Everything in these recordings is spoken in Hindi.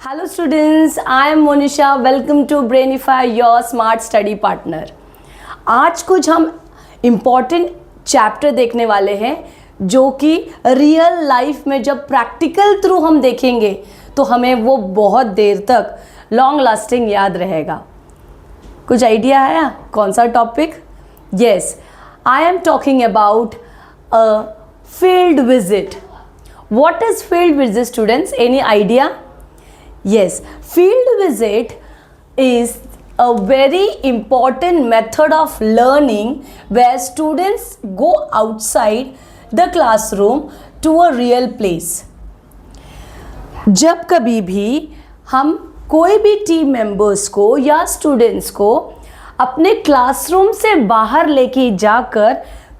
Hello students, I am Monisha. Welcome to Brainify your smart study partner. आज कुछ हम इम्पॉर्टेंट चैप्टर देखने वाले हैं जो कि रियल लाइफ में जब प्रैक्टिकल थ्रू हम देखेंगे तो हमें वो बहुत देर तक लॉन्ग लास्टिंग याद रहेगा. कुछ आइडिया है कौन सा topic? Yes, I am talking about a field visit. What is field visit students? Any idea? Yes, field visit is a very important method of learning where students go outside the classroom to a real place. जब कभी भी हम कोई भी टीम मेंबर्स को या स्टूडेंट्स को अपने क्लासरूम से बाहर लेके जाकर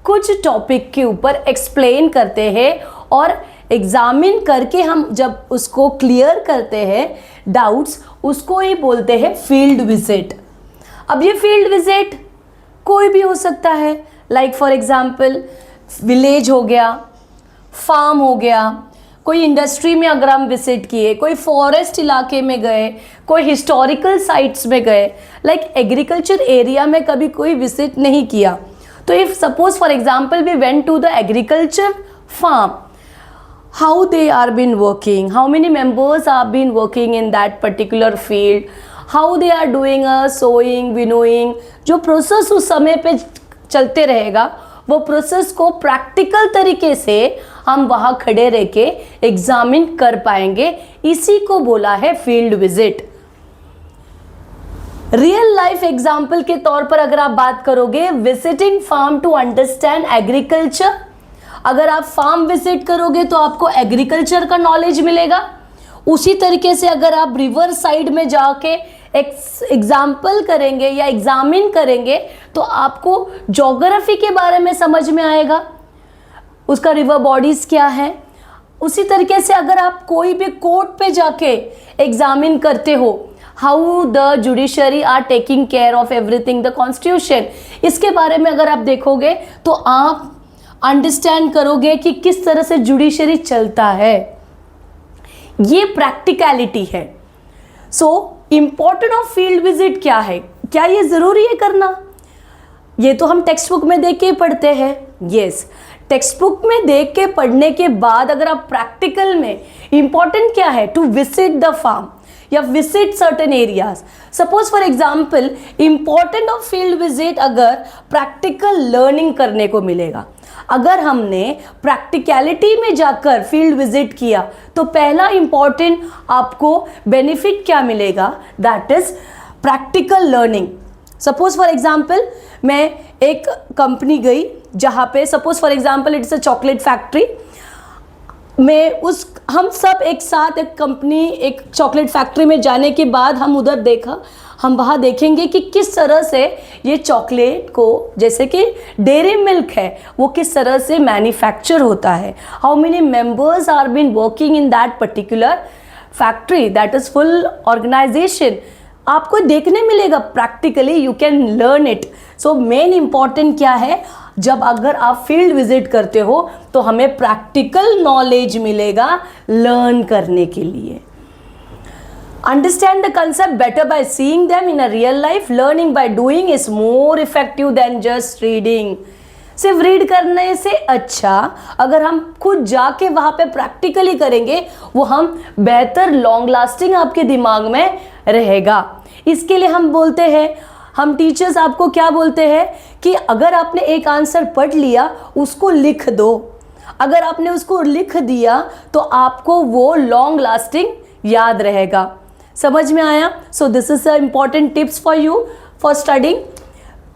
कुछ टॉपिक के ऊपर एक्सप्लेन करते हैं और एग्जामिन करके हम जब उसको क्लियर करते हैं डाउट्स, उसको ही बोलते हैं फील्ड विजिट. अब ये फील्ड विजिट कोई भी हो सकता है, लाइक फॉर एग्जांपल विलेज हो गया, फार्म हो गया, कोई इंडस्ट्री में अगर हम विजिट किए, कोई फॉरेस्ट इलाके में गए, कोई हिस्टोरिकल साइट्स में गए, लाइक एग्रीकल्चर एरिया में कभी कोई विजिट नहीं किया. तो if suppose for example we went to the agriculture farm, how they are been working, how many members are been working in that particular field, how they are doing a sowing, winnowing, जो प्रोसेस उस समय पे चलते रहेगा वो प्रोसेस को प्रैक्टिकल तरीके से हम वहाँ खड़े रह के एग्जामिन कर पाएंगे. इसी को बोला है field visit. Real life example के तौर पर अगर आप बात करोगे, visiting farm to understand agriculture. अगर आप फार्म विजिट करोगे तो आपको एग्रीकल्चर का नॉलेज मिलेगा. उसी तरीके से अगर आप रिवर साइड में जाके एग्जाम्पल करेंगे या एग्जामिन करेंगे तो आपको ज्योग्राफी के बारे में समझ में आएगा, उसका रिवर बॉडीज क्या है. उसी तरीके से अगर आप कोई भी कोर्ट पे जाके एग्जामिन करते हो, how the judiciary are taking care of everything, the constitution, इसके बारे में अगर आप देखोगे तो आप अंडरस्टैंड करोगे कि किस तरह से जुडिशरी चलता है. ये प्रैक्टिकलिटी है. So important of field visit क्या है? क्या ये ज़रूरी है करना? ये तो हम टेक्स्ट बुक में देख के पढ़ते हैं. यस, टेक्स्ट बुक में देख के पढ़ने के बाद अगर आप प्रैक्टिकल में, इम्पॉर्टेंट क्या है? टू विजिट द फार्म या visit certain areas. Suppose for example important of field visit अगर प्रैक्टिकल लर्निंग करने को मिलेगा. अगर हमने प्रैक्टिकलिटी में जाकर फील्ड विजिट किया तो पहला इंपॉर्टेंट आपको बेनिफिट क्या मिलेगा? That is practical learning. Suppose for example मैं एक कंपनी गई जहाँ पे suppose for example it's a chocolate factory. हम सब एक साथ एक चॉकलेट फैक्ट्री में जाने के बाद हम उधर देखा, हम वहाँ देखेंगे कि किस तरह से ये चॉकलेट को, जैसे कि डेयरी मिल्क है, वो किस तरह से मैन्युफैक्चर होता है. How many members are been working in that particular factory, that is full organization. आपको देखने मिलेगा practically, you can learn it. So main important क्या है? जब अगर आप फील्ड विजिट करते हो तो हमें प्रैक्टिकल नॉलेज मिलेगा लर्न करने के लिए. Understand the concept better by seeing them in a real life. Learning by doing is more effective than just reading. सिर्फ रीड करने से अच्छा अगर हम खुद जाके वहाँ पे प्रैक्टिकली करेंगे वो हम बेहतर लॉन्ग लास्टिंग आपके दिमाग में रहेगा. इसके लिए हम बोलते हैं, हम टीचर्स आपको क्या बोलते हैं कि अगर आपने एक आंसर पढ़ लिया उसको लिख दो. अगर आपने उसको लिख दिया तो आपको वो लॉन्ग लास्टिंग याद रहेगा. समझ में आया? So this is the important tips for you for studying.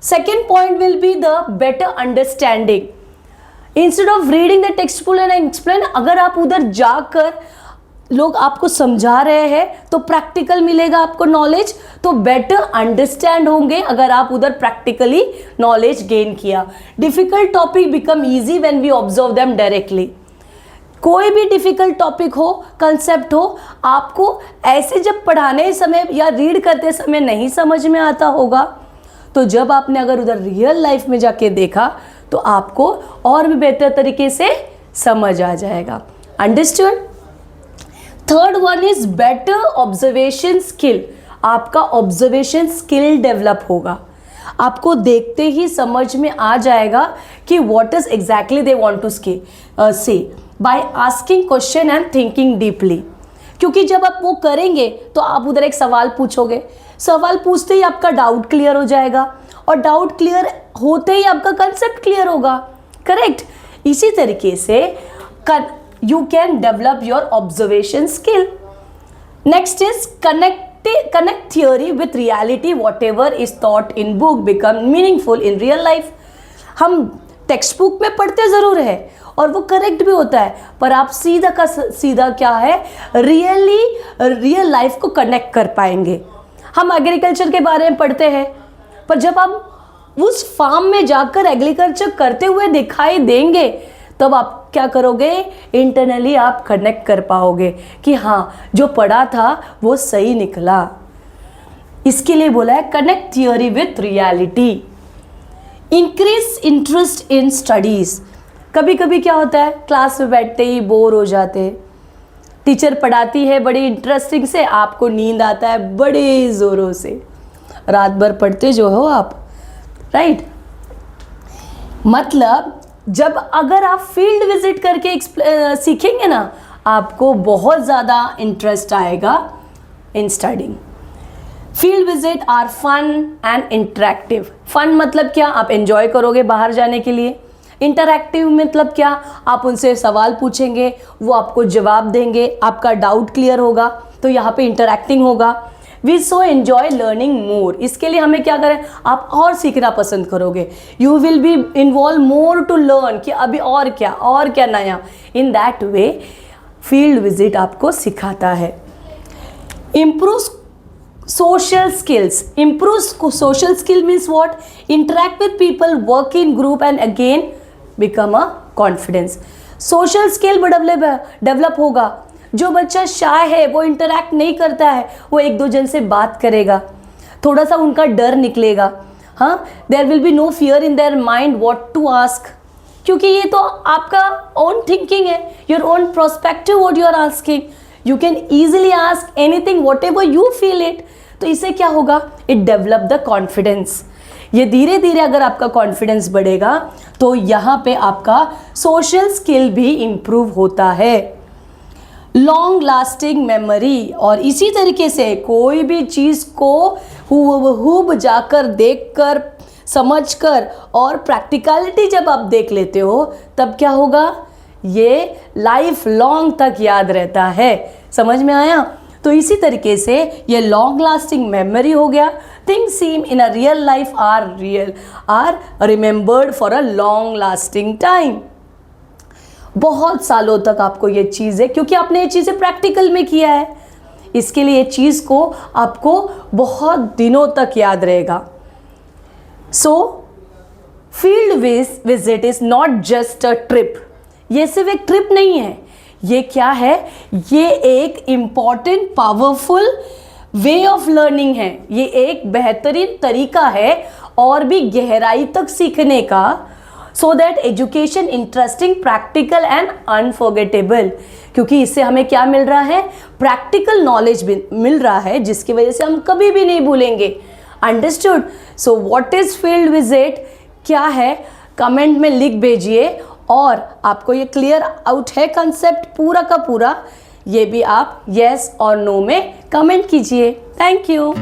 Second point will be the better understanding. Instead of reading the text book and explain, अगर आप उधर जाकर लोग आपको समझा रहे हैं तो प्रैक्टिकल मिलेगा आपको नॉलेज, तो बेटर अंडरस्टैंड होंगे अगर आप उधर प्रैक्टिकली नॉलेज गेन किया. Difficult topic become easy when we observe them directly. कोई भी डिफ़िकल्ट टॉपिक हो, कंसेप्ट हो, आपको ऐसे जब पढ़ाने समय या रीड करते समय नहीं समझ में आता होगा तो जब आपने अगर उधर रियल लाइफ में जाके देखा तो आपको और भी बेहतर तरीके से समझ आ जाएगा. Understood? Third one is better observation skill. आपका ऑब्जर्वेशन स्किल डेवलप होगा, आपको देखते ही समझ में आ जाएगा कि what is exactly they want to say by asking question and thinking deeply. क्योंकि जब आप वो करेंगे तो आप उधर एक सवाल पूछोगे, सवाल पूछते ही आपका डाउट क्लियर हो जाएगा, और डाउट क्लियर होते ही आपका कंसेप्ट क्लियर होगा, करेक्ट। इसी तरीके से you can develop your observation skill. Next is connect theory with reality. Whatever is taught in book become meaningful in real life. हम टेक्स्ट बुक में पढ़ते ज़रूर है और वो करेक्ट भी होता है, पर आप सीधा का सीधा क्या है, रियल लाइफ को कनेक्ट कर पाएंगे। हम एग्रीकल्चर के बारे में पढ़ते हैं, पर जब आप उस फार्म में जाकर एग्रीकल्चर करते हुए दिखाई देंगे तब आप क्या करोगे, इंटरनली आप कनेक्ट कर पाओगे कि हाँ जो पढ़ा था वो सही निकला। इसके लिए बोला है connect theory with reality. Increase interest in studies. कभी कभी क्या होता है, क्लास में बैठते ही बोर हो जाते हैं, टीचर पढ़ाती है बड़ी इंटरेस्टिंग से, आपको नींद आता है बड़े ज़ोरों से, रात भर पढ़ते जो हो आप, राइट। मतलब जब अगर आप फील्ड विजिट करके सीखेंगे ना, आपको बहुत ज़्यादा इंटरेस्ट आएगा in studying. Field visit are fun and interactive. Fun मतलब क्या, आप एंजॉय करोगे बाहर जाने के लिए। इंटरैक्टिव मतलब क्या, आप उनसे सवाल पूछेंगे, वो आपको जवाब देंगे, आपका डाउट क्लियर होगा, तो यहाँ पे इंटरैक्टिंग होगा। We so enjoy learning more. इसके लिए हमें क्या करें, आप और सीखना पसंद करोगे। You will be involve more to learn कि अभी और क्या नया। In that way field visit आपको सिखाता है। Improve social skills. Improve social skill means what? Interact with people, work in group and again become a confidence. Social skill develop होगा। जो बच्चा शाय है, वो इंटरैक्ट नहीं करता है, वो एक दो जन से बात करेगा, थोड़ा सा उनका डर निकलेगा। हाँ, there will be no fear in their mind what to ask, क्योंकि ये तो आपका ओन थिंकिंग है, your own prospective what you are asking. You can easily ask anything whatever you feel it. तो इससे क्या होगा, इट डेवलप द कॉन्फिडेंस। ये धीरे धीरे अगर आपका कॉन्फिडेंस बढ़ेगा तो यहाँ पे आपका सोशल स्किल भी इम्प्रूव होता है। Long lasting memory. और इसी तरीके से कोई भी चीज़ को हूब जाकर देखकर समझकर और प्रैक्टिकलिटी जब आप देख लेते हो तब क्या होगा, ये लाइफ लॉन्ग तक याद रहता है। समझ में आया? तो इसी तरीके से ये लॉन्ग लास्टिंग मेमोरी हो गया। Things seem in a real life are remembered for a long lasting time. बहुत सालों तक आपको ये चीज़ें, क्योंकि आपने ये चीज़ें प्रैक्टिकल में किया है, इसके लिए ये चीज़ को आपको बहुत दिनों तक याद रहेगा। सो field visit is not just a trip. ये सिर्फ एक ट्रिप नहीं है, ये क्या है, ये एक important powerful way of learning है। ये एक बेहतरीन तरीका है और भी गहराई तक सीखने का, so that education interesting, practical and unforgettable. क्योंकि इससे हमें क्या मिल रहा है, प्रैक्टिकल नॉलेज मिल रहा है, जिसकी वजह से हम कभी भी नहीं भूलेंगे। Understood? So what is field visit, क्या है, कमेंट में लिख भेजिए। और आपको ये क्लियर आउट है कंसेप्ट पूरा का पूरा, ये भी आप येस और नो में कमेंट कीजिए। Thank you.